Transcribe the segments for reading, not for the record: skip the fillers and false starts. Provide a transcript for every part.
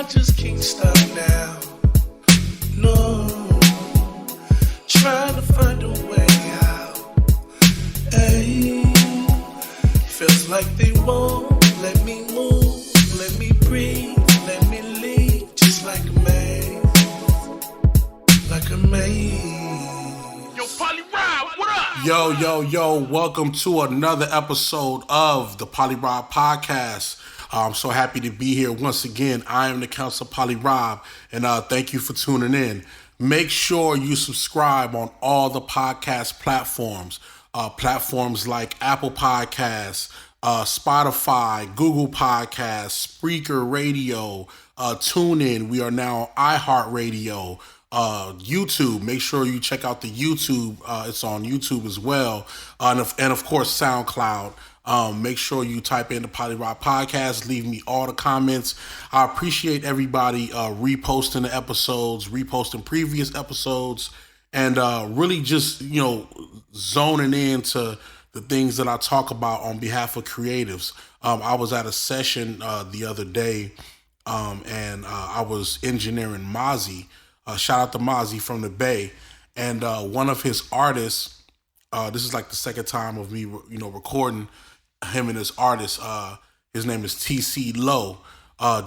just can't stop now. No, trying to find a way out. Ay, feels like they won't let me move, let me breathe, let me leave, just like a maze, like a maze. Yo, PolyRob, what up? Yo, welcome to another episode of the PolyRob podcast. I'm so happy to be here once again. I am the Counselor PolyRob, and thank you for tuning in. Make sure you subscribe on all the podcast platforms. Platforms like Apple Podcasts, Spotify, Google Podcasts, Spreaker Radio, TuneIn. We are now iHeartRadio. YouTube. Make sure you check out the YouTube. It's on YouTube as well, and of course SoundCloud. Make sure you type in the PolyRob podcast. Leave me all the comments. I appreciate everybody reposting the episodes, reposting previous episodes, and really just zoning into the things that I talk about on behalf of creatives. I was at a session the other day, and I was engineering Mozzie. Shout out to Mozzie from the Bay, and one of his artists. This is like the second time of me, recording him and his artist. His name is TC Low.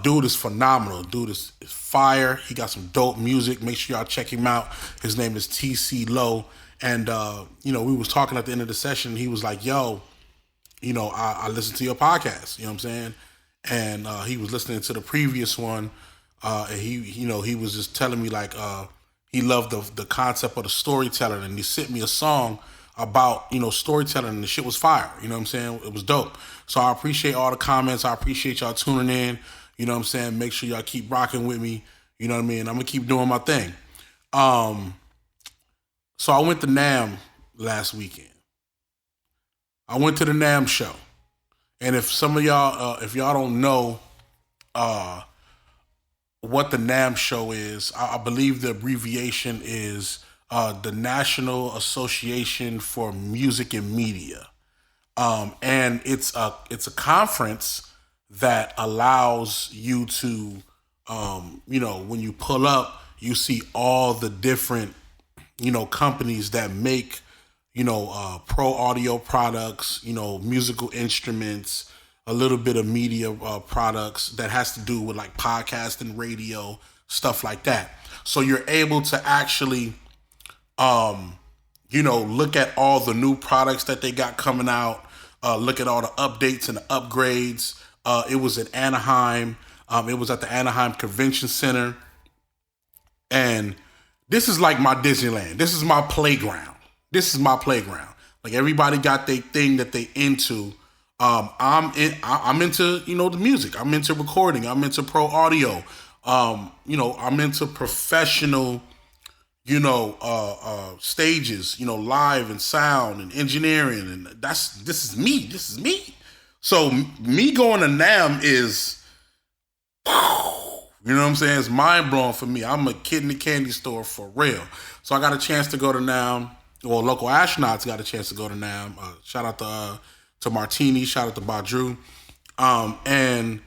Dude is phenomenal. Dude is fire. He got some dope music. Make sure y'all check him out. His name is TC Low, and we was talking at the end of the session. He was like, "Yo, I listened to your podcast." You know what I'm saying? And he was listening to the previous one. And he was just telling me like he loved the concept of the storytelling, and he sent me a song about storytelling, and the shit was fire. You know what I'm saying? It was dope. So I appreciate all the comments. I appreciate y'all tuning in. You know what I'm saying? Make sure y'all keep rocking with me. You know what I mean? I'm gonna keep doing my thing. So I went to NAMM last weekend. I went to the NAMM show, and if some of y'all, if y'all don't know, what the NAMM show is, I believe the abbreviation is the National Association for Music and Media, and it's a conference that allows you to, when you pull up, you see all the different, companies that make, pro audio products, musical instruments, a little bit of media products that has to do with like podcasting, radio, stuff like that. So you're able to actually, look at all the new products that they got coming out, look at all the updates and the upgrades. It was in Anaheim. It was at the Anaheim Convention Center. And this is like my Disneyland. This is my playground. Like everybody got their thing that they into. I'm into, the music. I'm into recording. I'm into pro audio. I'm into professional, stages, live and sound and engineering. And this is me. So me going to NAMM is, what I'm saying? It's mind blowing for me. I'm a kid in the candy store for real. So I got a chance to go to NAMM. Well, local astronauts got a chance to go to NAMM. Shout out to Martini, shout out to Badru. And,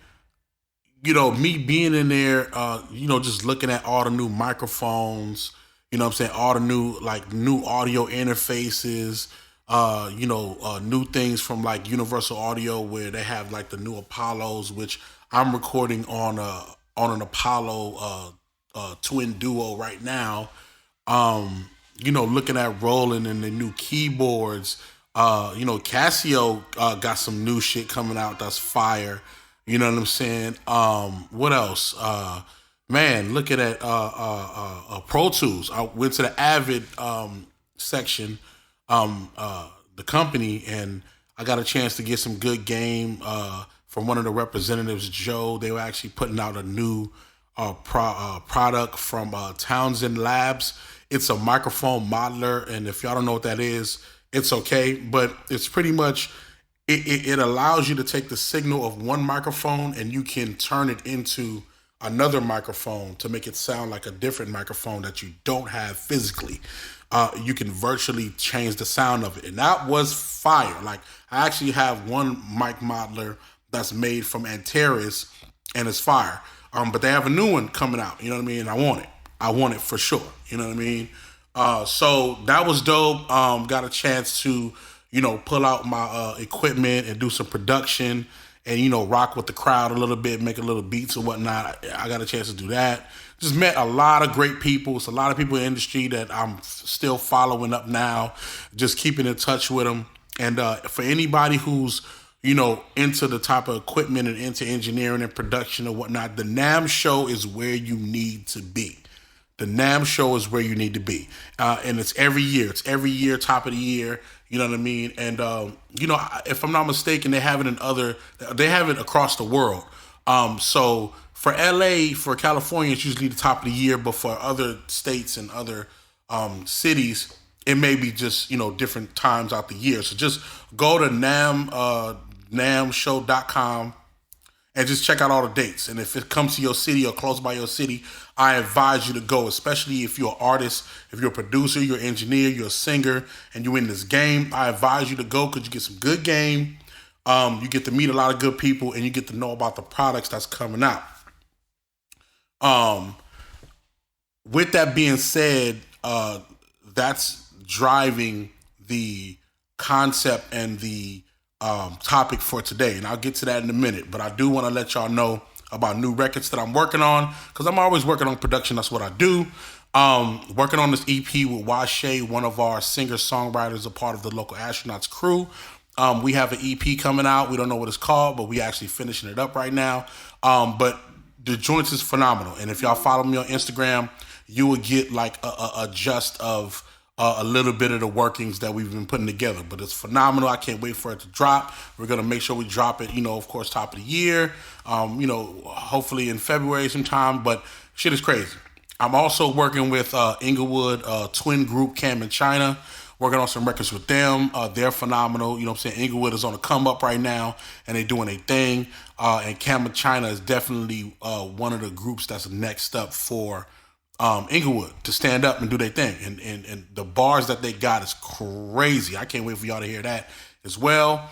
me being in there, just looking at all the new microphones, all the new audio interfaces, new things from like Universal Audio, where they have like the new Apollos, which I'm recording on an Apollo twin duo right now. Looking at Roland and the new keyboards. Casio got some new shit coming out that's fire. You know what I'm saying? What else? Looking at Pro Tools. I went to the Avid section, the company, and I got a chance to get some good game from one of the representatives, Joe. They were actually putting out a new product from Townsend Labs. It's a microphone modeler, and if y'all don't know what that is, it's okay, but it's pretty much, it allows you to take the signal of one microphone and you can turn it into another microphone to make it sound like a different microphone that you don't have physically. You can virtually change the sound of it. And that was fire. Like, I actually have one mic modeler that's made from Antares, and it's fire. But they have a new one coming out. You know what I mean? I want it. I want it for sure. You know what I mean? So that was dope. Got a chance to, pull out my equipment and do some production and, rock with the crowd a little bit, make a little beats and whatnot. I got a chance to do that. Just met a lot of great people. It's a lot of people in the industry that I'm still following up now, just keeping in touch with them. And for anybody who's, into the type of equipment and into engineering and production and whatnot, the NAMM show is where you need to be. The NAMM show is where you need to be. And it's every year. It's every year, top of the year. You know what I mean? And, if I'm not mistaken, they have it across the world. So for LA, for California, it's usually the top of the year, but for other states and other cities, it may be just, different times out the year. So just go to NAMMshow.com and just check out all the dates. And if it comes to your city or close by your city, I advise you to go, especially if you're an artist, if you're a producer, you're an engineer, you're a singer, and you're in this game. I advise you to go because you get some good game. You get to meet a lot of good people, and you get to know about the products that's coming out. With that being said, that's driving the concept and the topic for today, and I'll get to that in a minute. But I do want to let y'all know about new records that I'm working on, because I'm always working on production. That's what I do. Working on this EP with Washe, one of our singer-songwriters, a part of the Local Astronauts crew. We have an EP coming out. We don't know what it's called, but we actually finishing it up right now. But the joints is phenomenal, and if y'all follow me on Instagram, you will get like a gist of a little bit of the workings that we've been putting together. But it's phenomenal. I can't wait for it to drop. We're going to make sure we drop it, of course, top of the year, hopefully in February sometime. But shit is crazy. I'm also working with Inglewood twin group Cam and China, working on some records with them. They're phenomenal. You know what I'm saying? Inglewood is on the come up right now, and they're doing a thing. And Cam and China is definitely one of the groups that's next up for Inglewood to stand up and do their thing. And the bars that they got is crazy. I can't wait for y'all to hear that as well.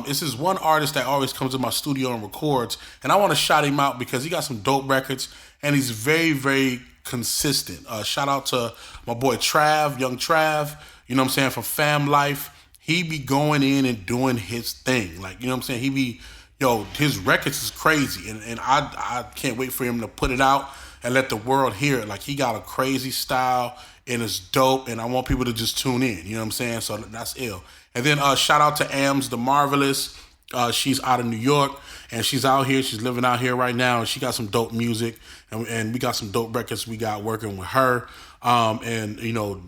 This is one artist that always comes to my studio and records, and I want to shout him out because he got some dope records, and he's very, very consistent. Shout out to my boy Trav, young Trav, you know what I'm saying, from Fam Life. He be going in and doing his thing. Like, you know what I'm saying? His records is crazy, and I can't wait for him to put it out and let the world hear it. Like, he got a crazy style, and it's dope, and I want people to just tune in. You know what I'm saying? So that's ill. And then shout out to Ams the Marvelous. She's out of New York, and she's out here. She's living out here right now, and she got some dope music, and we got some dope records we got working with her. And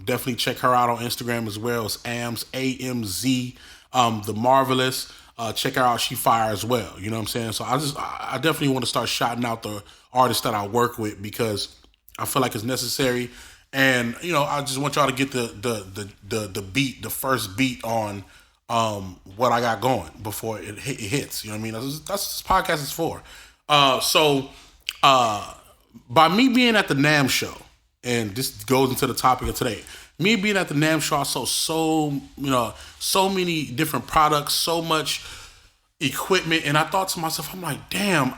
definitely check her out on Instagram as well. It's Ams, AMZ, the Marvelous. Check her out. She fire as well. You know what I'm saying? So I definitely want to start shouting out the artists that I work with because I feel like it's necessary. And I just want y'all to get the beat, the first beat on what I got going before it hits. You know what I mean? That's what this podcast is for. So by me being at the NAMM show, and this goes into the topic of today. Me being at the NAMM show, I saw so many different products, so much equipment, and I thought to myself, I'm like, damn,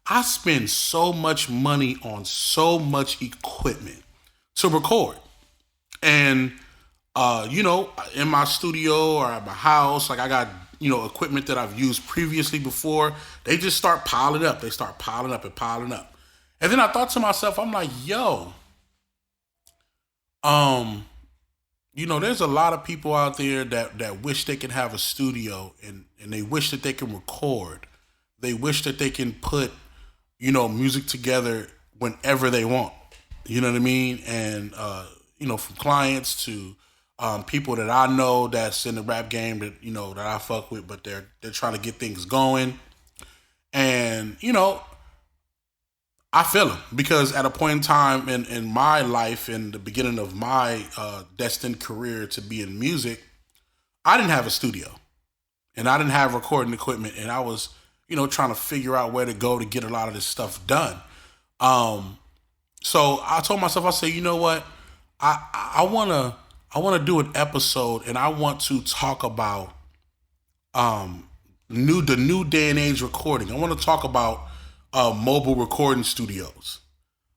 I spend so much money on so much equipment to record. And, in my studio or at my house, like I got, equipment that I've used previously before. They just start piling up. They start piling up and piling up. And then I thought to myself, I'm like, yo, there's a lot of people out there that wish they could have a studio and they wish that they can record. They wish that they can put, music together whenever they want. You know what I mean? And, from clients to people that I know that's in the rap game that, that I fuck with, but they're trying to get things going. And, I feel them because at a point in time in my life, in the beginning of my destined career to be in music, I didn't have a studio and I didn't have recording equipment, and I was, trying to figure out where to go to get a lot of this stuff done. So I told myself, I said, you know what? I want to do an episode, and I want to talk about the new day and age recording. I want to talk about mobile recording studios.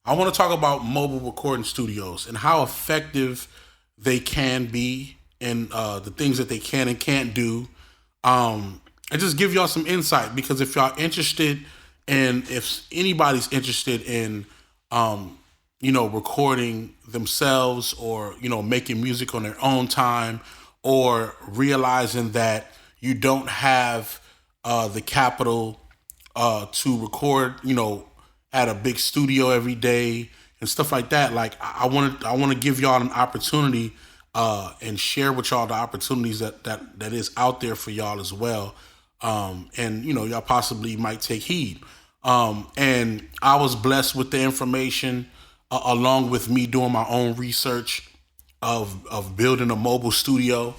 I want to talk about mobile recording studios and how effective they can be and the things that they can and can't do. And just give y'all some insight, because if y'all interested and if anybody's interested in, recording themselves or, making music on their own time, or realizing that you don't have the capital to record, at a big studio every day and stuff like that. Like I want to give y'all an opportunity and share with y'all the opportunities that is out there for y'all as well. And y'all possibly might take heed. And I was blessed with the information along with me doing my own research of building a mobile studio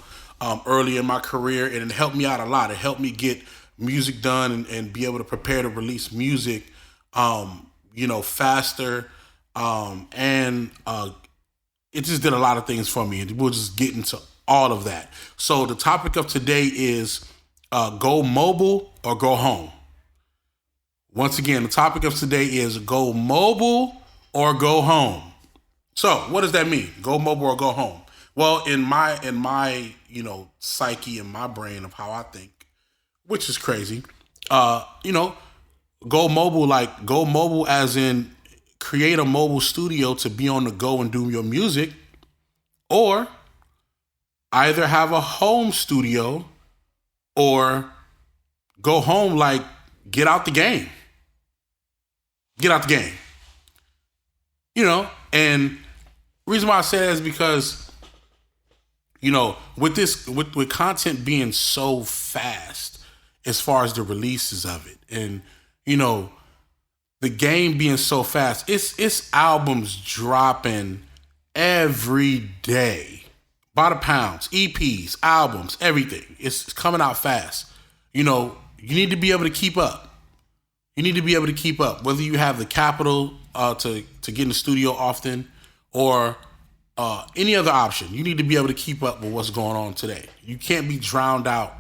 early in my career, and it helped me out a lot. It helped me get music done and be able to prepare to release music faster, and it just did a lot of things for me, and we'll just get into all of that. So the topic of today is go mobile or go home. Once again, the topic of today is go mobile or go home. So what does that mean? Go mobile or go home? Well, in my psyche, in my brain of how I think, which is crazy, go mobile as in create a mobile studio to be on the go and do your music, or either have a home studio or go home, like get out the game. Get out the game. And reason why I say that is because, with content being so fast as far as the releases of it, and, the game being so fast, it's albums dropping every day. By the pounds, EPs, albums, everything. It's coming out fast. You need to be able to keep up. You need to be able to keep up, whether you have the capital to get in the studio often or any other option. You need to be able to keep up with what's going on today. You can't be drowned out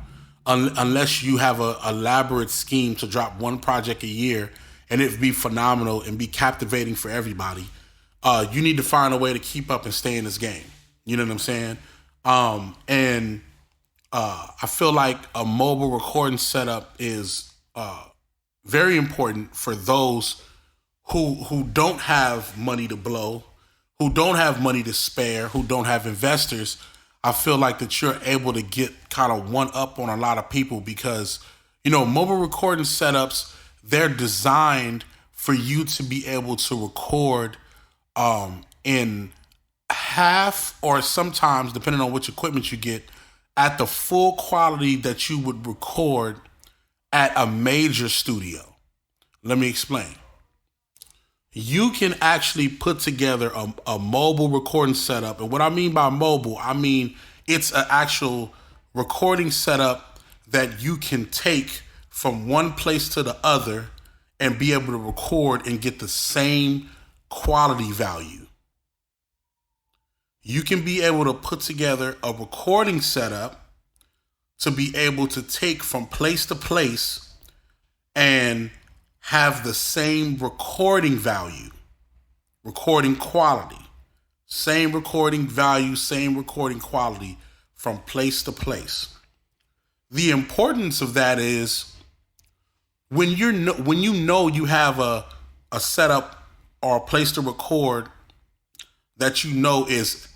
unless you have an elaborate scheme to drop one project a year and it be phenomenal and be captivating for everybody. You need to find a way to keep up and stay in this game. You know what I'm saying? And I feel like a mobile recording setup is very important for those who don't have money to blow, who don't have money to spare, who don't have investors. I feel like that you're able to get kind of one up on a lot of people because, mobile recording setups, they're designed for you to be able to record in half, or sometimes, depending on which equipment you get, at the full quality that you would record at a major studio. Let me explain. You can actually put together a mobile recording setup. And what I mean by mobile, I mean it's an actual recording setup that you can take from one place to the other and be able to record and get the same quality value. You can be able to put together a recording setup to be able to take from place to place and have the same recording value, recording quality, same recording value, same recording quality from place to place. The importance of that is when you have a setup or a place to record that is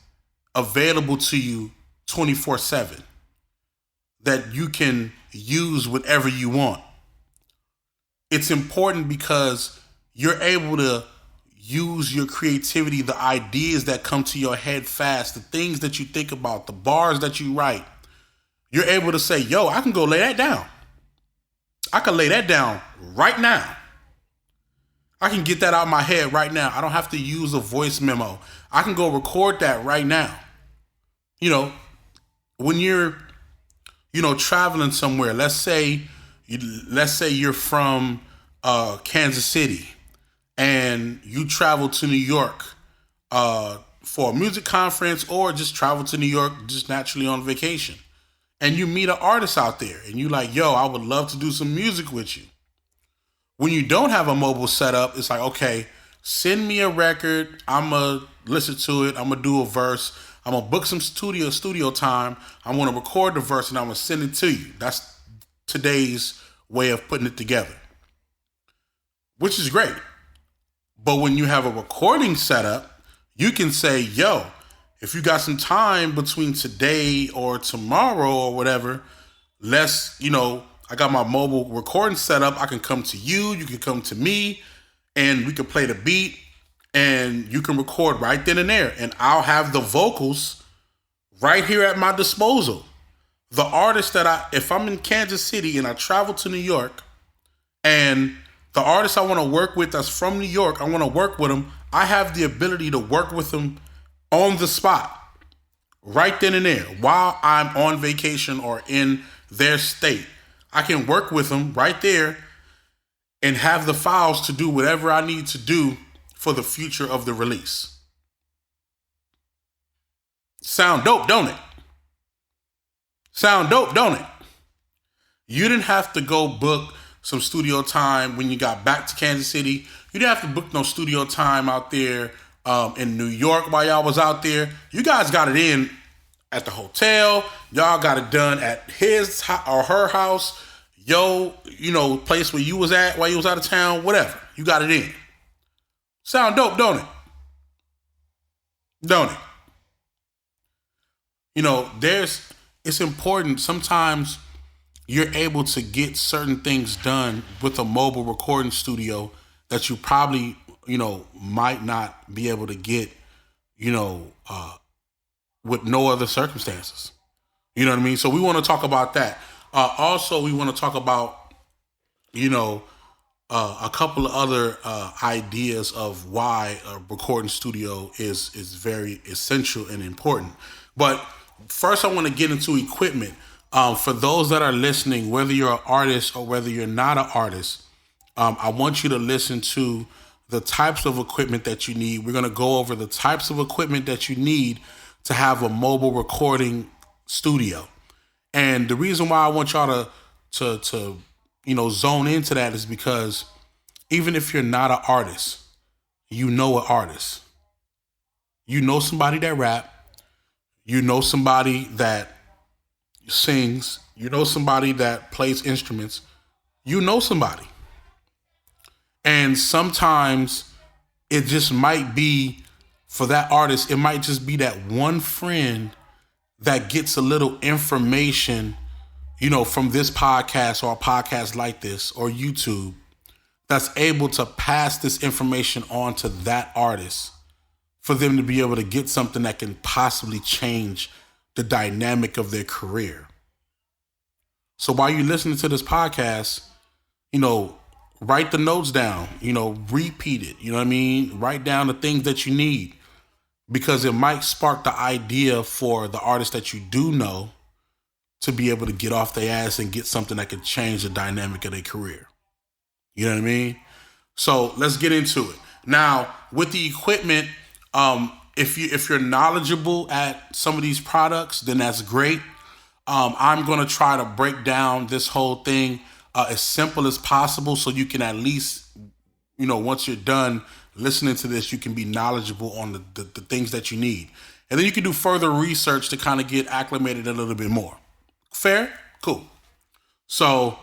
available to you 24/7, that you can use whatever you want. It's important because you're able to use your creativity, the ideas that come to your head fast, the things that you think about, the bars that you write. You're able to say, yo, I can go lay that down. I can lay that down right now. I can get that out of my head right now. I don't have to use a voice memo. I can go record that right now. When you're, traveling somewhere, let's say you're from Kansas City and you travel to New York for a music conference, or just travel to New York just naturally on vacation, and you meet an artist out there and you like, yo, I would love to do some music with you. When you don't have a mobile setup, it's like, okay, send me a record. I'm going to listen to it. I'm going to do a verse. I'm going to book some studio time. I want to record the verse and I'm going to send it to you. That's today's way of putting it together, which is great. But when you have a recording setup, you can say, yo, if you got some time between today or tomorrow or whatever, I got my mobile recording set up. I can come to you, you can come to me, and we can play the beat, and you can record right then and there. And I'll have the vocals right here at my disposal. The artist if I'm in Kansas City and I travel to New York, and the artist I want to work with that's from New York, I want to work with them, I have the ability to work with them on the spot, right then and there, while I'm on vacation or in their state. I can work with them right there and have the files to do whatever I need to do for the future of the release. Sound dope, don't it? Sound dope, don't it? You didn't have to go book some studio time when you got back to Kansas City. You didn't have to book no studio time out there in New York while y'all was out there. You guys got it in at the hotel. Y'all got it done at his or her house. Place where you was at while you was out of town, whatever. You got it in. Sound dope, don't it? Don't it? It's important. Sometimes you're able to get certain things done with a mobile recording studio that you probably, might not be able to get, with no other circumstances. You know what I mean? So we want to talk about that. Also, we want to talk about, a couple of other ideas of why a recording studio is very essential and important. But first, I want to get into equipment. For those that are listening, whether you're an artist or whether you're not an artist, I want you to listen to the types of equipment that you need. We're going to go over the types of equipment that you need to have a mobile recording studio. And the reason why I want y'all to zone into that is because even if you're not an artist, you know an artist. You know somebody that rap. You know somebody that sings. You know somebody that plays instruments. You know somebody. And sometimes it just might be, for that artist, it might just be that one friend that gets a little information, from this podcast or a podcast like this or YouTube, that's able to pass this information on to that artist for them to be able to get something that can possibly change the dynamic of their career. So while you're listening to this podcast, write the notes down, repeat it, write down the things that you need, because it might spark the idea for the artist that you do know to be able to get off their ass and get something that could change the dynamic of their career. You know what I mean? So let's get into it. Now, with the equipment, if you're knowledgeable at some of these products, then that's great. I'm going to try to break down this whole thing as simple as possible, so you can at least, once you're done listening to this, you can be knowledgeable on the things that you need. And then you can do further research to kind of get acclimated a little bit more. Fair? Cool. So,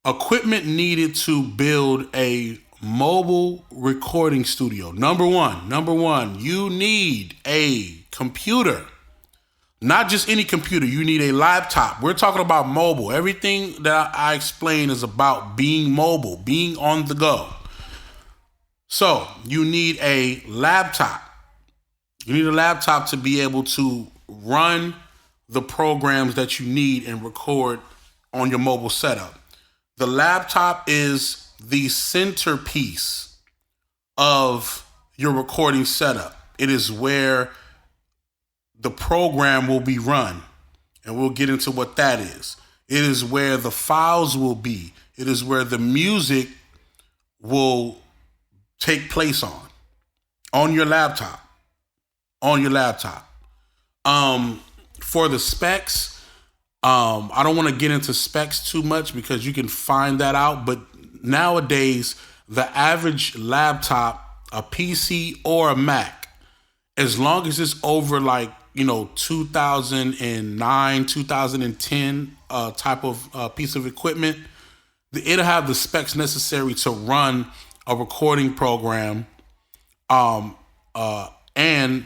equipment needed to build a mobile recording studio. Number one, you need a computer. Not just any computer. You need a laptop. We're talking about mobile. Everything that I explain is about being mobile, being on the go. So you need a laptop. You need a laptop to be able to run the programs that you need and record on your mobile setup. The laptop is the centerpiece of your recording setup. It is where the program will be run, and we'll get into what that is. It is where the files will be. It is where the music will take place on your laptop. For the specs, I don't want to get into specs too much because you can find that out, but nowadays, the average laptop, a PC or a Mac, as long as it's over 2009, 2010 type of piece of equipment, it'll have the specs necessary to run a recording program and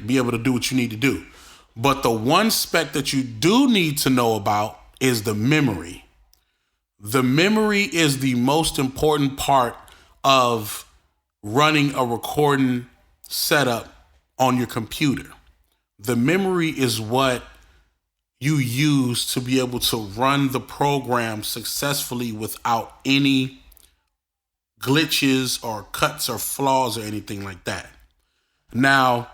be able to do what you need to do. But the one spec that you do need to know about is the memory. The memory is the most important part of running a recording setup on your computer. The memory is what you use to be able to run the program successfully without any glitches or cuts or flaws or anything like that. Now,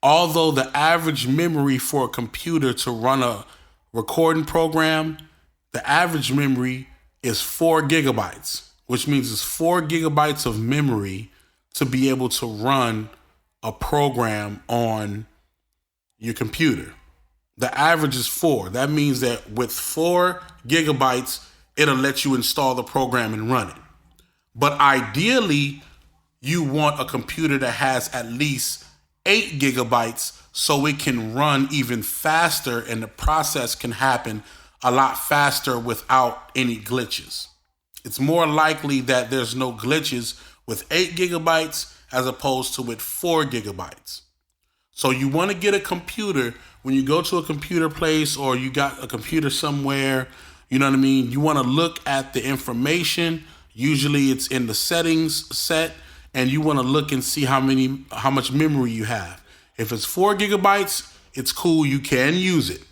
although the average memory for a computer to run a recording program, the average memory is 4 gigabytes, which means it's 4 gigabytes of memory to be able to run a program on your computer. The average is 4. That means that with 4 gigabytes, it'll let you install the program and run it. But ideally, you want a computer that has at least 8 gigabytes so it can run even faster and the process can happen a lot faster without any glitches. It's more likely that there's no glitches with 8 gigabytes as opposed to with 4 gigabytes. So you want to get a computer, when you go to a computer place or you got a computer somewhere, you know what I mean? You want to look at the information. Usually it's in the settings set, and you want to look and see how much memory you have. If it's 4 gigabytes, it's cool. You can use it,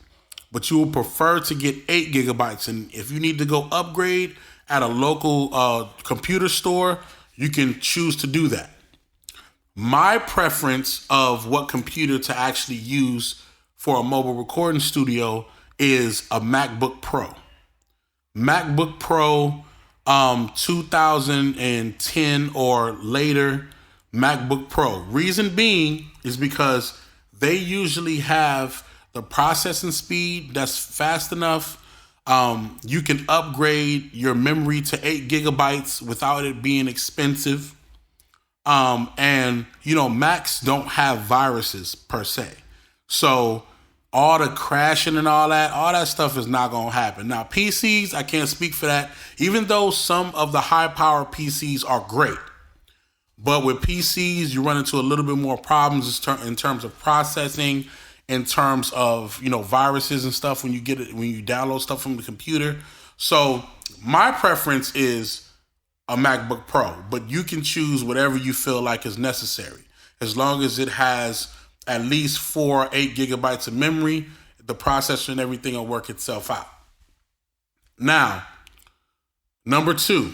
but you will prefer to get 8 gigabytes. And if you need to go upgrade at a local computer store, you can choose to do that. My preference of what computer to actually use for a mobile recording studio is a MacBook Pro. MacBook Pro 2010 or later MacBook Pro. Reason being is because they usually have the processing speed that's fast enough. You can upgrade your memory to 8 gigabytes without it being expensive. And Macs don't have viruses per se. So all the crashing and all that stuff is not going to happen. Now, PCs, I can't speak for that, even though some of the high-power PCs are great. But with PCs, you run into a little bit more problems in terms of processing, in terms of, viruses and stuff when you download stuff from the computer. So my preference is a MacBook Pro, but you can choose whatever you feel like is necessary. As long as it has at least 4 8 gigabytes of memory, the processor and everything will work itself out. Now, number two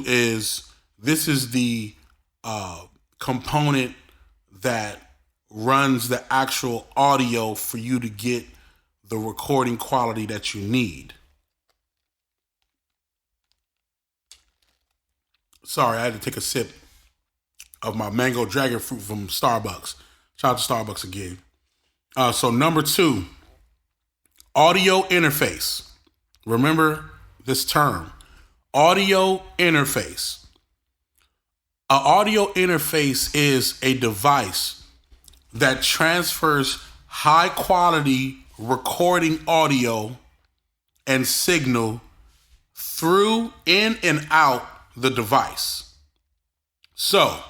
is, this is the component that runs the actual audio for you to get the recording quality that you need. Sorry, I had to take a sip of my mango dragon fruit from Starbucks. Shout out to Starbucks again. So number 2, audio interface. Remember this term, audio interface. An audio interface is a device that transfers high quality recording audio and signal through, in, and out the device. So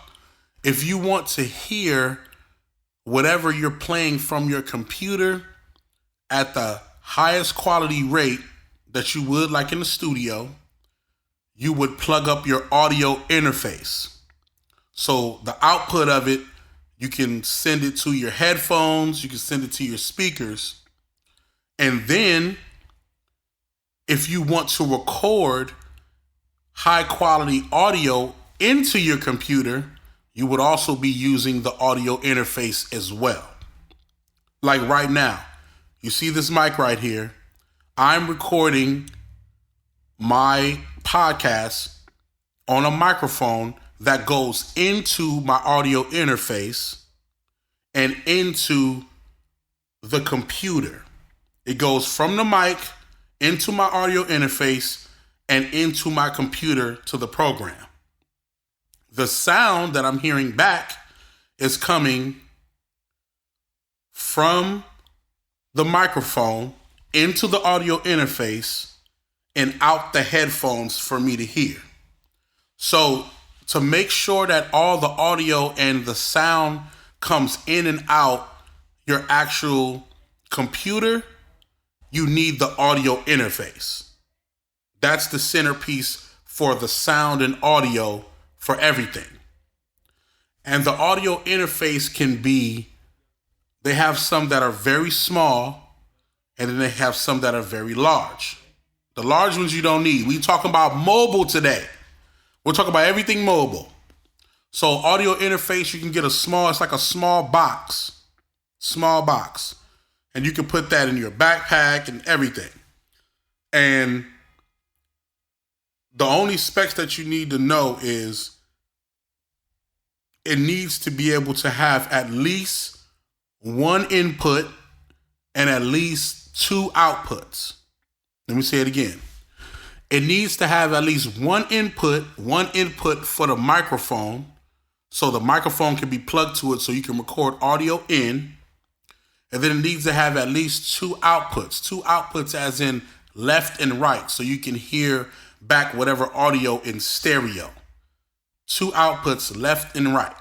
if you want to hear whatever you're playing from your computer at the highest quality rate that you would, like in the studio, you would plug up your audio interface. So the output of it, you can send it to your headphones, you can send it to your speakers. And then if you want to record high quality audio into your computer, you would also be using the audio interface as well. Like right now, you see this mic right here. I'm recording my podcast on a microphone that goes into my audio interface and into the computer. It goes from the mic into my audio interface and into my computer to the program. The sound that I'm hearing back is coming from the microphone into the audio interface and out the headphones for me to hear. So to make sure that all the audio and the sound comes in and out your actual computer, you need the audio interface. That's the centerpiece for the sound and audio for everything. And the audio interface can be, they have some that are very small, and then they have some that are very large. The large ones you don't need. We talking about mobile today. We're talking about everything mobile. So audio interface, you can get it's like a small box. And you can put that in your backpack and everything. And the only specs that you need to know is it needs to be able to have at least one input and at least two outputs. Let me say it again. It needs to have at least one input for the microphone, so the microphone can be plugged to it so you can record audio in. And then it needs to have at least two outputs as in left and right, so you can hear back whatever audio in stereo. Two outputs left and right.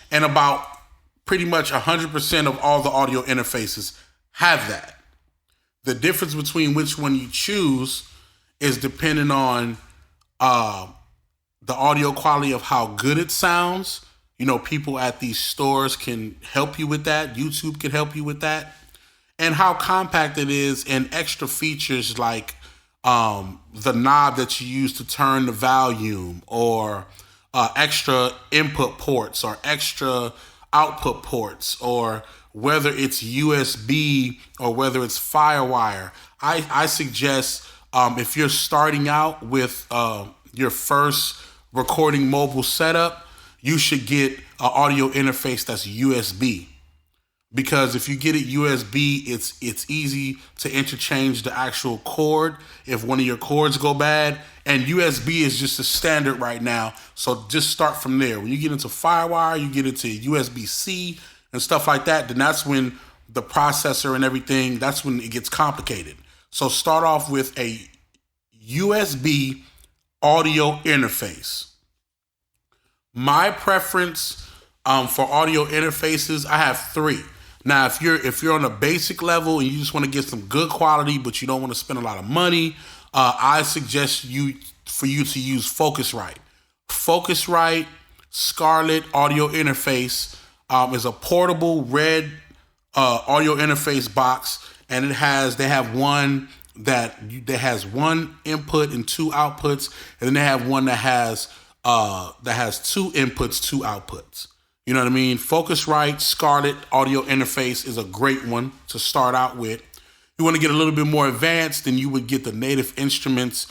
And about pretty much 100% of all the audio interfaces have that. The difference between which one you choose is depending on the audio quality of how good it sounds. You know, people at these stores can help you with that. YouTube can help you with that. And how compact it is, and extra features like the knob that you use to turn the volume, or extra input ports or extra output ports, or whether it's USB or whether it's Firewire. I suggest if you're starting out with your first recording mobile setup, you should get an audio interface that's USB. Because if you get it USB, it's easy to interchange the actual cord if one of your cords go bad. And USB is just a standard right now, so just start from there. When you get into Firewire, you get into USB-C and stuff like that, then that's when the processor and everything, that's when it gets complicated. So start off with a USB audio interface. My preference for audio interfaces, I have three. Now, if you're on a basic level and you just want to get some good quality, but you don't want to spend a lot of money, I suggest for you to use Focusrite. Focusrite Scarlett audio interface is a portable red audio interface box, and they have one that has one input and two outputs, and then they have one that has two inputs, two outputs. You know what I mean? Focusrite Scarlett audio interface is a great one to start out with. You want to get a little bit more advanced, then you would get the Native Instruments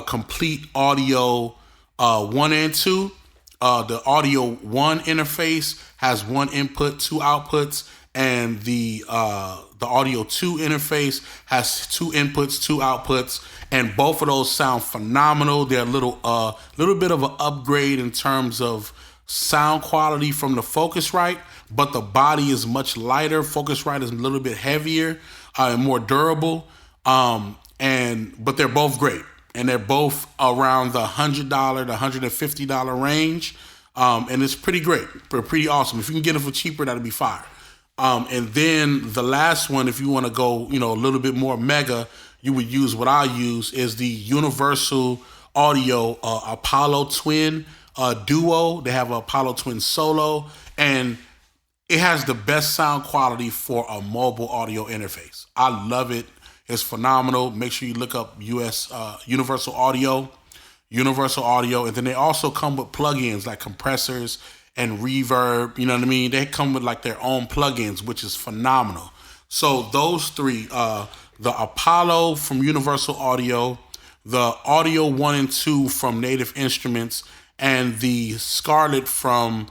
Complete Audio 1 and 2. The Audio 1 interface has one input, two outputs, and the Audio 2 interface has two inputs, two outputs, and both of those sound phenomenal. They're a little bit of an upgrade in terms of sound quality from the Focusrite, but the body is much lighter. Focusrite is a little bit heavier and more durable, but they're both great, and they're both around the $100 to $150 range, and it's pretty great, pretty awesome. If you can get it for cheaper, that'd be fire. And then the last one, if you want to go, a little bit more mega, you would use what I use is the Universal Audio Apollo Twin Duo. They have an Apollo Twin Solo, and it has the best sound quality for a mobile audio interface. I love it. It's phenomenal. Make sure you look up Universal Audio, and then they also come with plugins like compressors and reverb. You know what I mean? They come with like their own plugins, which is phenomenal. So those three, the Apollo from Universal Audio, the Audio 1 and 2 from Native Instruments, and the Scarlett from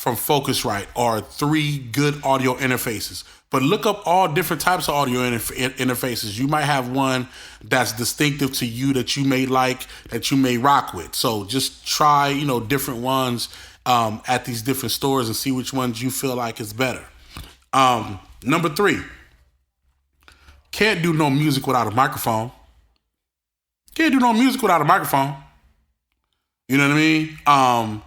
from Focusrite are 3 good audio interfaces. But look up all different types of audio interfaces. You might have one that's distinctive to you that you may like, that you may rock with. So just try, different ones at these different stores and see which ones you feel like is better. Number 3, can't do no music without a microphone. Can't do no music without a microphone. You know what I mean?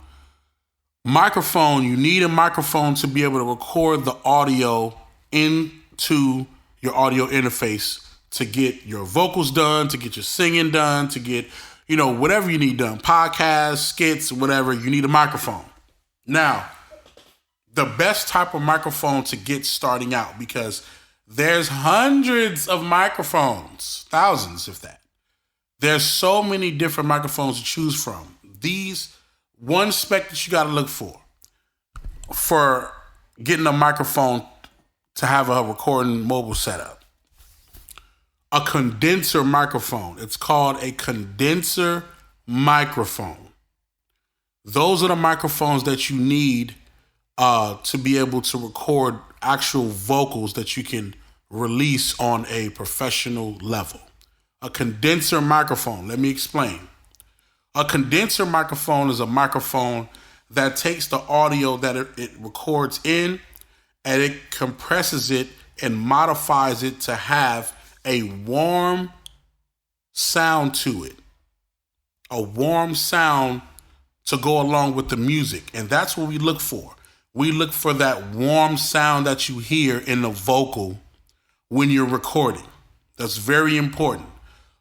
Microphone, you need a microphone to be able to record the audio into your audio interface to get your vocals done, to get your singing done, to get, whatever you need done. Podcasts, skits, whatever, you need a microphone. Now, the best type of microphone to get starting out, because there's hundreds of microphones, thousands if that. There's so many different microphones to choose from. These, one spec that you got to look for getting a microphone to have a recording mobile setup. A condenser microphone. It's called a condenser microphone. Those are the microphones that you need to be able to record actual vocals that you can release on a professional level. A condenser microphone, let me explain. A condenser microphone is a microphone that takes the audio that it records in and it compresses it and modifies it to have a warm sound to it. A warm sound to go along with the music. And that's what we look for. We look for that warm sound that you hear in the vocal when you're recording. That's very important.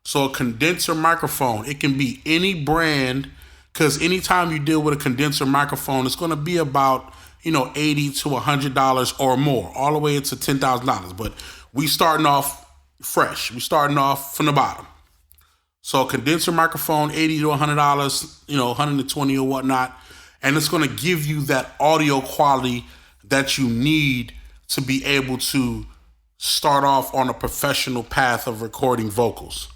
So a condenser microphone, it can be any brand, because anytime you deal with a condenser microphone, it's going to be about, $80 to $100 or more, all the way to $10,000. But we starting off fresh. We starting off from the bottom. So a condenser microphone, $80 to $100, $120 or whatnot. And it's going to give you that audio quality that you need to be able to start off on a professional path of recording vocals.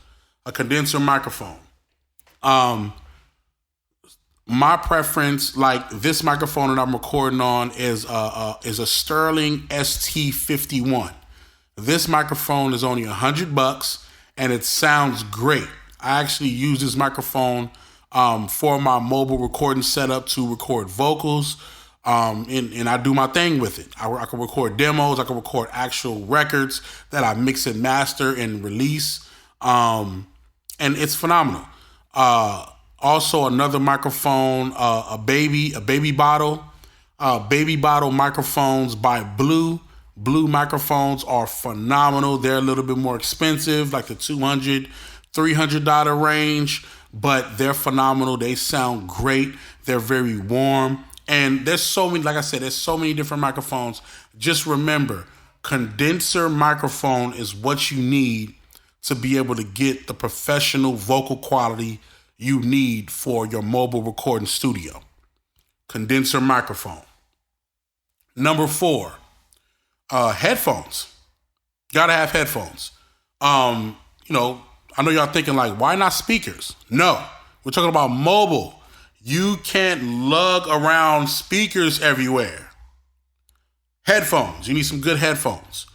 A condenser microphone. My preference, like this microphone that I'm recording on, is a Sterling ST51. This microphone is only $100 and it sounds great. I actually use this microphone for my mobile recording setup to record vocals, and I do my thing with it. I can record demos, I can record actual records that I mix and master and release, and it's phenomenal. Also, another microphone, a baby bottle. Baby bottle microphones by Blue. Blue microphones are phenomenal. They're a little bit more expensive, like the $200, $300 range, but they're phenomenal. They sound great. They're very warm. And there's so many, like I said, there's so many different microphones. Just remember, condenser microphone is what you need to be able to get the professional vocal quality you need for your mobile recording studio. Condenser microphone. Number 4, headphones. Gotta have headphones. I know y'all thinking like, why not speakers? No, we're talking about mobile. You can't lug around speakers everywhere. Headphones. You need some good headphones.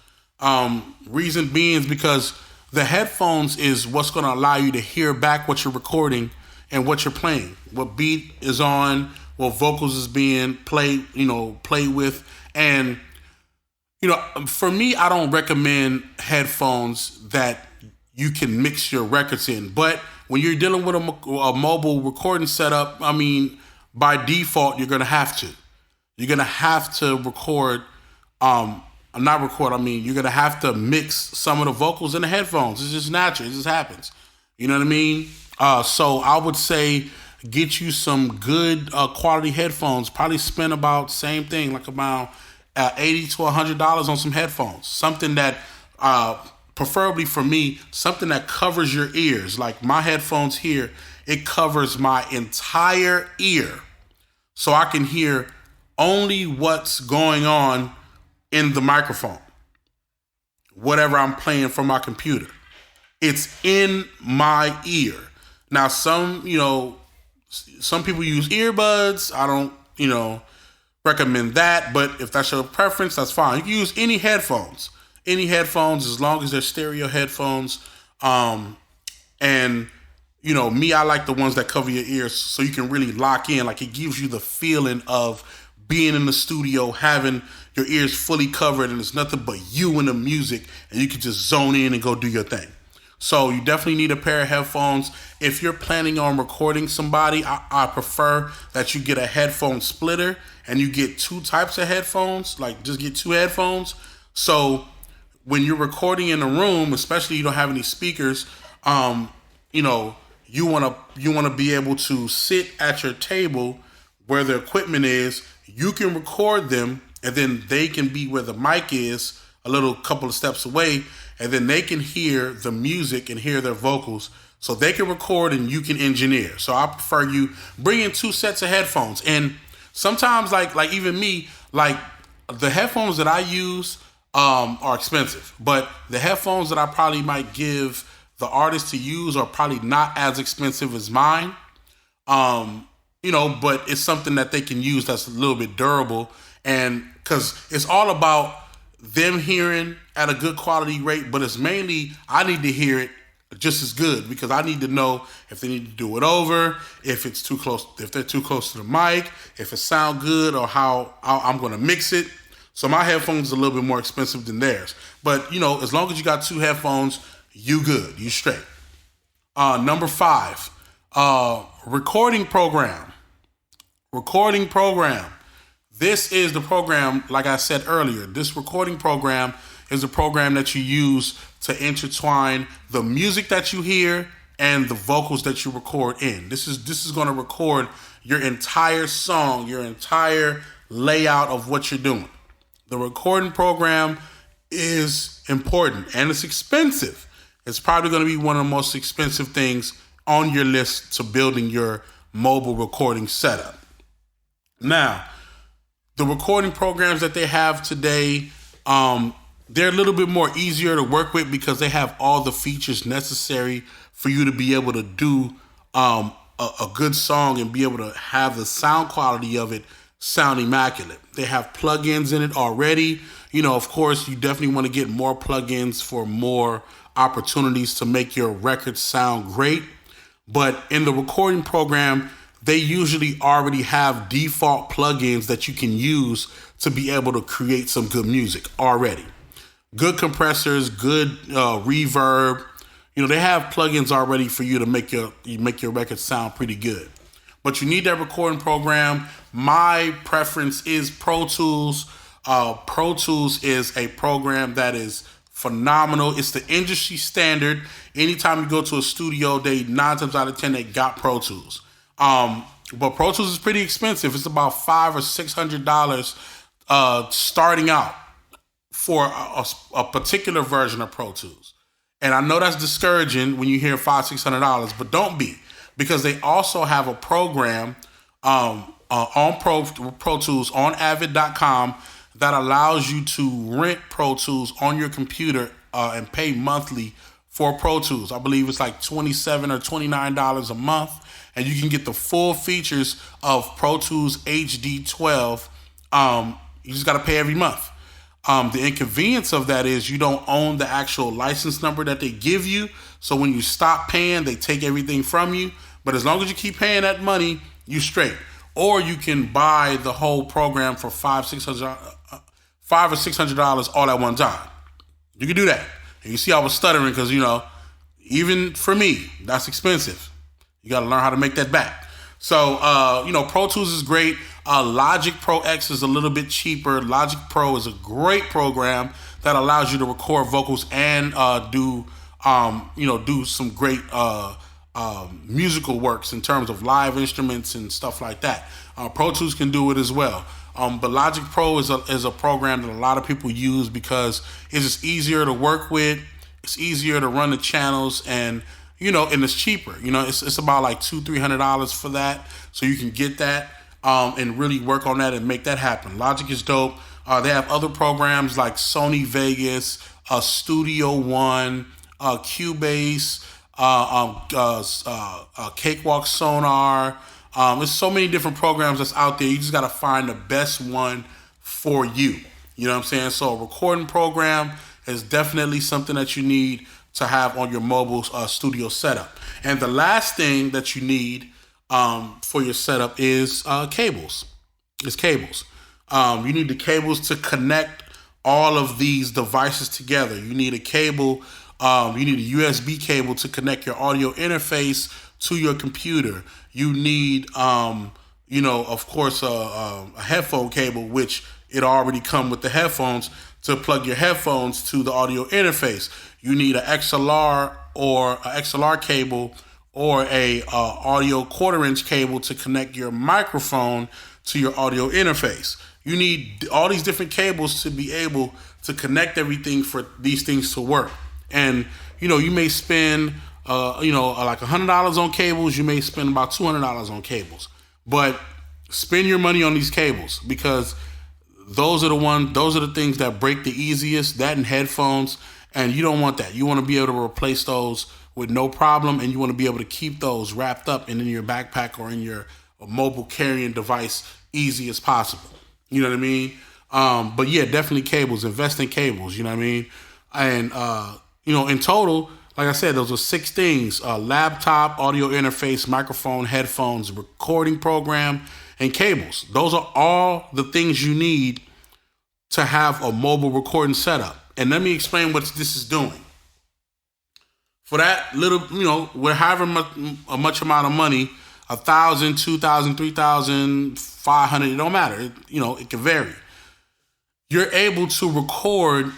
Reason being is because the headphones is what's going to allow you to hear back what you're recording and what you're playing, what beat is on, what vocals is being played with. And, for me, I don't recommend headphones that you can mix your records in. But when you're dealing with a mobile recording setup, by default, you're going to have to. You're going to have to record, you're going to have to mix some of the vocals in the headphones. It's just natural. It just happens. You know what I mean? So I would say get you some good quality headphones. Probably spend about same thing, like about $80 to $100 on some headphones. Something that, preferably for me, something that covers your ears. Like my headphones here, it covers my entire ear. So I can hear only what's going on in the microphone. Whatever I'm playing from my computer. It's in my ear. Now, some people use earbuds. I don't, recommend that. But if that's your preference, that's fine. You can use any headphones. Any headphones, as long as they're stereo headphones. And me, I like the ones that cover your ears so you can really lock in. Like, it gives you the feeling of being in the studio, having your ears fully covered, and it's nothing but you and the music, and you can just zone in and go do your thing. So you definitely need a pair of headphones. If you're planning on recording somebody, I prefer that you get a headphone splitter and you get two types of headphones. Like, just get two headphones. So when you're recording in a room, especially you don't have any speakers, you want to be able to sit at your table where the equipment is. You can record them, and then they can be where the mic is, a couple of steps away, and then they can hear the music and hear their vocals. So they can record and you can engineer. So I prefer you bring in two sets of headphones. And sometimes, like even me, like the headphones that I use are expensive, but the headphones that I probably might give the artist to use are probably not as expensive as mine. But it's something that they can use that's a little bit durable, and because it's all about them hearing at a good quality rate, but it's mainly I need to hear it just as good, because I need to know if they need to do it over, if it's too close, if they're too close to the mic, if it sound good, or how I'm going to mix it. So my headphones are a little bit more expensive than theirs. But, as long as you got two headphones, you good, you straight. Number 5, recording program. Recording program. This is the program, like I said earlier, this recording program is a program that you use to intertwine the music that you hear and the vocals that you record in. This is going to record your entire song, your entire layout of what you're doing. The recording program is important, and it's expensive. It's probably going to be one of the most expensive things on your list to building your mobile recording setup. Now, the recording programs that they have today, they're a little bit more easier to work with because they have all the features necessary for you to be able to do a good song and be able to have the sound quality of it sound immaculate. They have plugins in it already. Of course, you definitely want to get more plugins for more opportunities to make your record sound great. But in the recording program, they usually already have default plugins that you can use to be able to create some good music already. Good compressors, good reverb. They have plugins already for you to make your record sound pretty good. But you need that recording program. My preference is Pro Tools. Pro Tools is a program that is phenomenal. It's the industry standard. Anytime you go to a studio, 9 times out of 10 they got Pro Tools. But Pro Tools is pretty expensive. It's about $500 or $600 starting out for a particular version of Pro Tools. And I know that's discouraging when you hear $500, $600, but don't be, because they also have a program on Pro Tools on Avid.com that allows you to rent Pro Tools on your computer and pay monthly for Pro Tools. I believe it's like $27 or $29 a month, and you can get the full features of Pro Tools HD 12. You just got to pay every month. The inconvenience of that is you don't own the actual license number that they give you. So when you stop paying, they take everything from you. But as long as you keep paying that money, you straight. Or you can buy the whole program for $500 or $600 all at one time. You can do that. And you see I was stuttering because, even for me, that's expensive. You got to learn how to make that back. So, Pro Tools is great. Logic Pro X is a little bit cheaper. Logic Pro is a great program that allows you to record vocals and do some great musical works in terms of live instruments and stuff like that. Pro Tools can do it as well. But Logic Pro is a program that a lot of people use because it's just easier to work with. It's easier to run the channels, and it's cheaper. It's about like $200-$300 for that, so you can get that and really work on that and make that happen. Logic is dope. They have other programs like Sony Vegas, Studio One, Cubase, Cakewalk Sonar, There's so many different programs that's out there. You just got to find the best one for you. You know what I'm saying? So a recording program is definitely something that you need to have on your mobile studio setup. And the last thing that you need for your setup is cables. It's cables. You need the cables to connect all of these devices together. You need a cable. You need a USB cable to connect your audio interface to your computer. You need, of course, a headphone cable, which it already come with the headphones to plug your headphones to the audio interface. You need an XLR or a XLR cable or a audio 1/4-inch cable to connect your microphone to your audio interface. You need all these different cables to be able to connect everything for these things to work. And, you may spend, like $100 on cables. You may spend about $200 on cables. But spend your money on these cables because those are the things that break the easiest, that and headphones. And you don't want that. You want to be able to replace those with no problem. And you want to be able to keep those wrapped up in your backpack or in your mobile carrying device easy as possible. You know what I mean? But yeah, definitely cables. Invest in cables. You know what I mean? And, in total, like I said, those are 6 things: laptop, audio interface, microphone, headphones, recording program, and cables. Those are all the things you need to have a mobile recording setup. And let me explain what this is doing. For that little, with however much amount of money, $1,000, $2,000, $3,000, $500, it don't matter. It can vary. You're able to record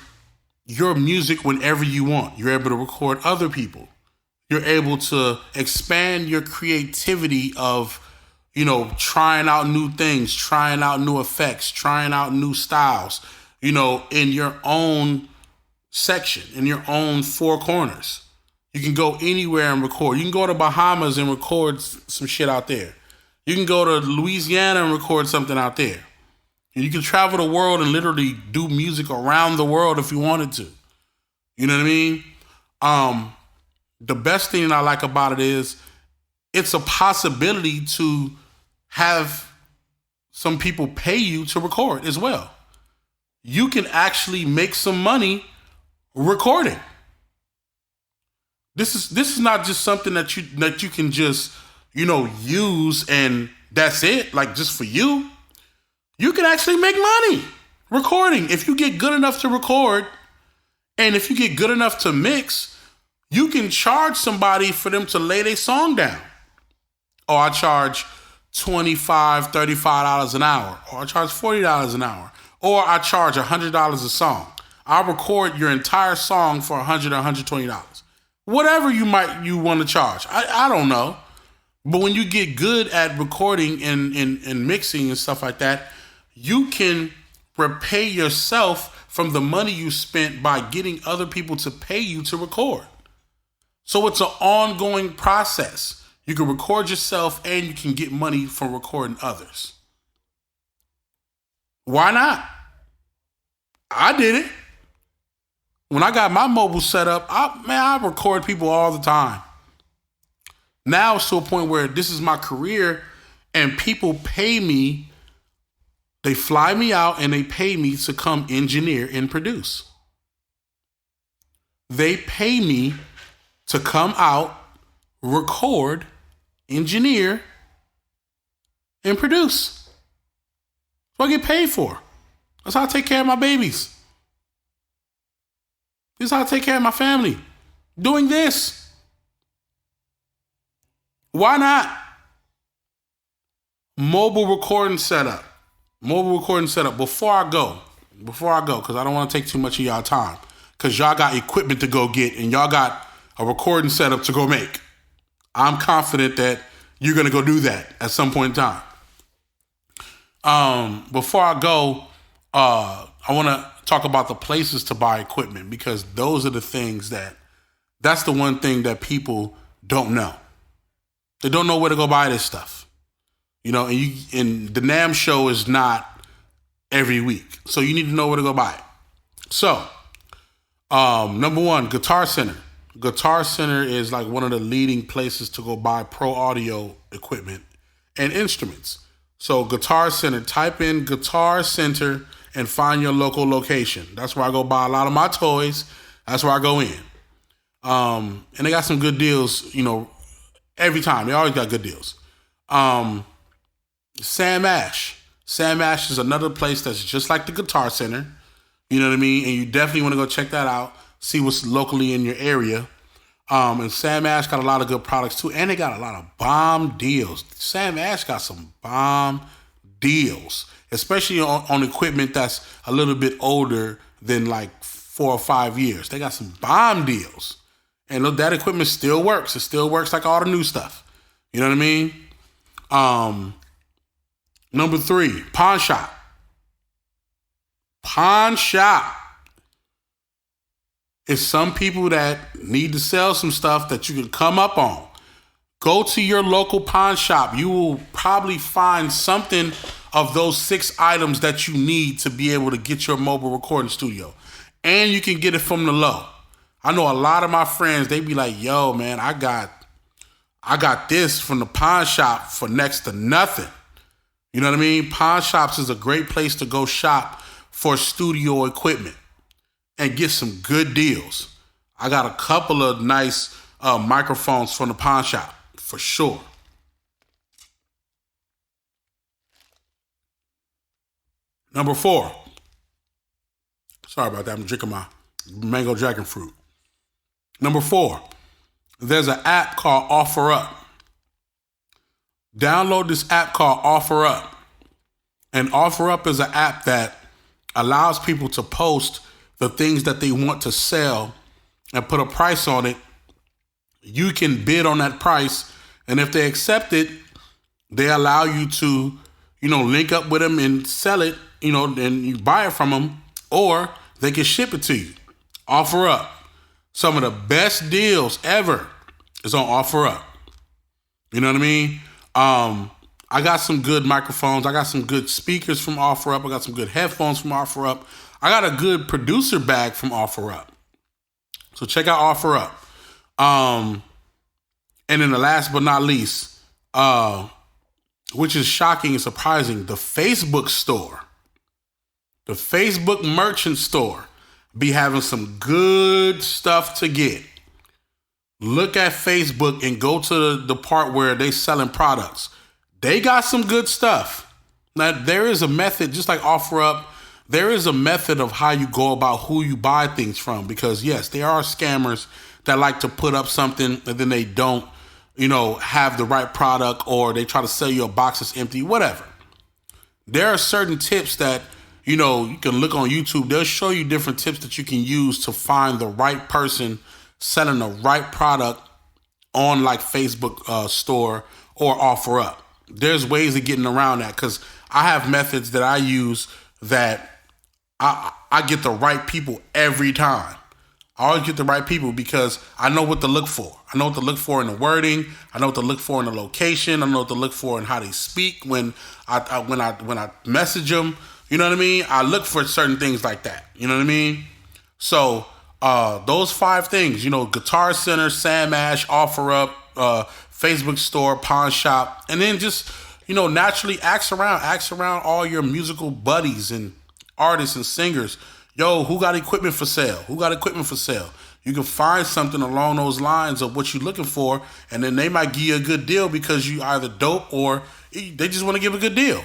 your music whenever you want. You're able to record other people. You're able to expand your creativity of, trying out new things, trying out new effects, trying out new styles, in your own section, in your own 4 corners. You can go anywhere and record. You can go to Bahamas and record some shit out there. You can go to Louisiana and record something out there. And you can travel the world and literally do music around the world if you wanted to. You know what I mean? The best thing I like about it is it's a possibility to have some people pay you to record as well. You can actually make some money recording. This is not just something that you can just, use and that's it, like just for you. You can actually make money recording. If you get good enough to record and if you get good enough to mix, you can charge somebody for them to lay their song down. Or I charge $25, $35 an hour. Or I charge $40 an hour. Or I charge $100 a song. I'll record your entire song for $100 or $120. Whatever you want to charge. I don't know. But when you get good at recording and mixing and stuff like that, you can repay yourself from the money you spent by getting other people to pay you to record. So it's an ongoing process. You can record yourself and you can get money from recording others. Why not? I did it. When I got my mobile set up, I record people all the time. Now it's to a point where this is my career and people pay me. They fly me out and they pay me to come engineer and produce. They pay me to come out, record, engineer, and produce. That's what I get paid for. That's how I take care of my babies. This is how I take care of my family. Doing this. Why not? Mobile recording setup. Before I go, because I don't want to take too much of y'all time. Because y'all got equipment to go get and y'all got a recording setup to go make. I'm confident that you're going to go do that at some point in time. Before I go, I want to talk about the places to buy equipment because those are the things that's the one thing that people don't know. They don't know where to go buy this stuff. And the NAMM show is not every week. So you need to know where to go buy it. So, number 1, Guitar Center. Guitar Center is like one of the leading places to go buy pro audio equipment and instruments. So Guitar Center, type in Guitar Center and find your local location. That's where I go buy a lot of my toys. That's where I go in. And they got some good deals, every time. They always got good deals. Sam Ash. Sam Ash is another place that's just like the Guitar Center. You know what I mean? And you definitely want to go check that out. See what's locally in your area. And Sam Ash got a lot of good products too. And they got a lot of bomb deals. Sam Ash got some bomb deals. Especially on equipment that's a little bit older than like 4 or 5 years. They got some bomb deals. And look, that equipment still works. It still works like all the new stuff. You know what I mean? Number 3, pawn shop. Pawn shop. It's some people that need to sell some stuff that you can come up on. Go to your local pawn shop. You will probably find something of those 6 items that you need to be able to get your mobile recording studio. And you can get it from the low. I know a lot of my friends, they be like, yo, man, I got this from the pawn shop for next to nothing. You know what I mean? Pawn shops is a great place to go shop for studio equipment and get some good deals. I got a couple of nice microphones from the pawn shop for sure. Number 4. Sorry about that. I'm drinking my mango dragon fruit. Number 4. There's an app called OfferUp. Download this app called OfferUp. And OfferUp is an app that allows people to post the things that they want to sell and put a price on it. You can bid on that price. And if they accept it, they allow you to, link up with them and sell it, and you buy it from them, or they can ship it to you. OfferUp. Some of the best deals ever is on OfferUp. You know what I mean? I got some good microphones. I got some good speakers from OfferUp. I got some good headphones from OfferUp. I got a good producer bag from OfferUp. So check out OfferUp. And then the last but not least, which is shocking and surprising, the Facebook store. The Facebook merchant store be having some good stuff to get. Look at Facebook and go to the part where they selling products. They got some good stuff. Now, there is a method, just like OfferUp, there is a method of how you go about who you buy things from. Because, yes, there are scammers that like to put up something and then they don't, have the right product, or they try to sell you a box that's empty, whatever. There are certain tips that, you can look on YouTube. They'll show you different tips that you can use to find the right person selling the right product on like Facebook store or OfferUp. There's ways of getting around that, because I have methods that I use that I get the right people every time. I always get the right people because I know what to look for. I know what to look for in the wording. I know what to look for in the location. I know what to look for in how they speak when I message them. You know what I mean? I look for certain things like that. You know what I mean? So those 5 things, Guitar Center, Sam Ash, OfferUp, Facebook store, pawn shop, and then just, naturally ask around all your musical buddies and artists and singers. Yo, who got equipment for sale? Who got equipment for sale? You can find something along those lines of what you're looking for, and then they might give you a good deal because you either dope or they just want to give a good deal.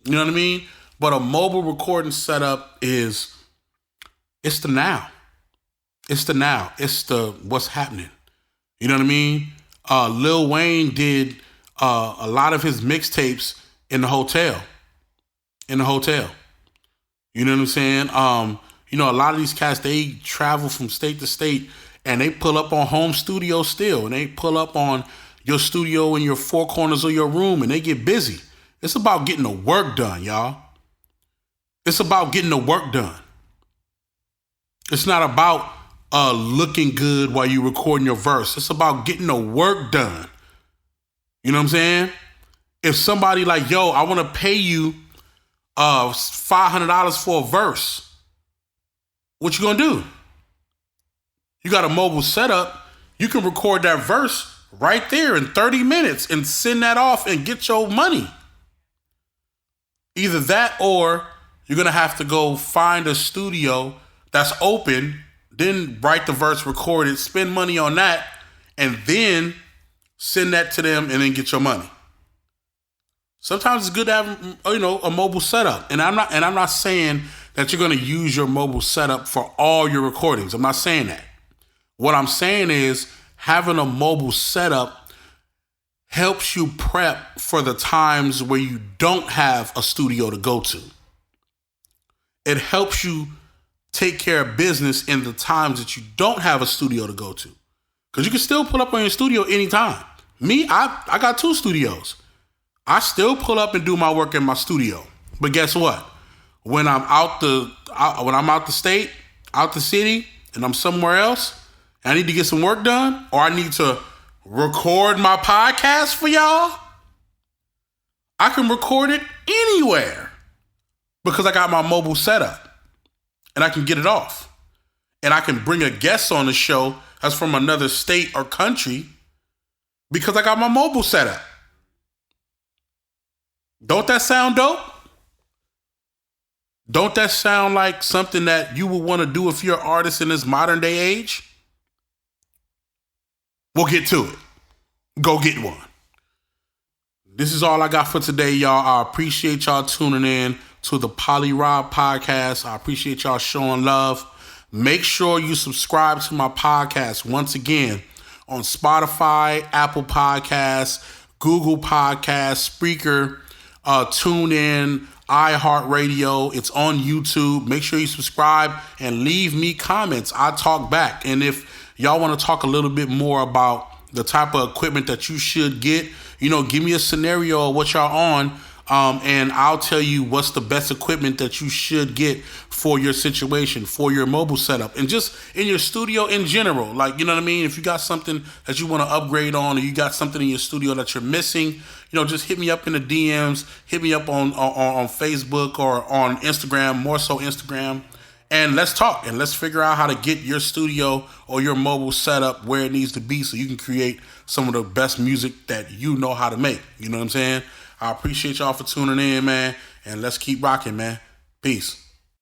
You know what I mean? But a mobile recording setup it's the now. It's the now. It's the what's happening. You know what I mean? Lil Wayne did a lot of his mixtapes in the hotel. You know what I'm saying? A lot of these cats, they travel from state to state and they pull up on home studio still. And they pull up on your studio in your 4 corners of your room and they get busy. It's about getting the work done, y'all. It's about getting the work done. It's not about looking good while you're recording your verse. It's about getting the work done. You know what I'm saying? If somebody like, yo, I want to pay you $500 for a verse, what you gonna do? You got a mobile setup. You can record that verse right there in 30 minutes and send that off and get your money. Either that or you're going to have to go find a studio that's open, then write the verse, record it, spend money on that, and then send that to them and then get your money. Sometimes it's good to have, a mobile setup. And I'm not saying that you're going to use your mobile setup for all your recordings. I'm not saying that. What I'm saying is having a mobile setup helps you prep for the times where you don't have a studio to go to. It helps you take care of business in the times that you don't have a studio to go to. Because you can still pull up on your studio anytime. Me, I got 2 studios. I still pull up and do my work in my studio. But guess what? When I'm out the state, out the city, and I'm somewhere else, and I need to get some work done, or I need to record my podcast for y'all, I can record it anywhere because I got my mobile setup and I can get it off. And I can bring a guest on the show that's from another state or country because I got my mobile setup. Don't that sound dope? Don't that sound like something that you would want to do if you're an artist in this modern day age? We'll get to it. Go get one. This is all I got for today, y'all. I appreciate y'all tuning in to the PolyRob podcast. I appreciate y'all showing love. Make sure you subscribe to my podcast once again on Spotify, Apple Podcasts, Google Podcasts, Spreaker, TuneIn, iHeartRadio. It's on YouTube. Make sure you subscribe and leave me comments. I talk back. And if y'all want to talk a little bit more about the type of equipment that you should get, give me a scenario of what y'all on, and I'll tell you what's the best equipment that you should get for your situation, for your mobile setup, and just in your studio in general. Like, you know what I mean? If you got something that you want to upgrade on, or you got something in your studio that you're missing, just hit me up in the DMs, hit me up on Facebook or on Instagram, more so Instagram, and let's talk and let's figure out how to get your studio or your mobile setup where it needs to be so you can create some of the best music that you know how to make. You know what I'm saying? I appreciate y'all for tuning in, man, and let's keep rocking, man. Peace.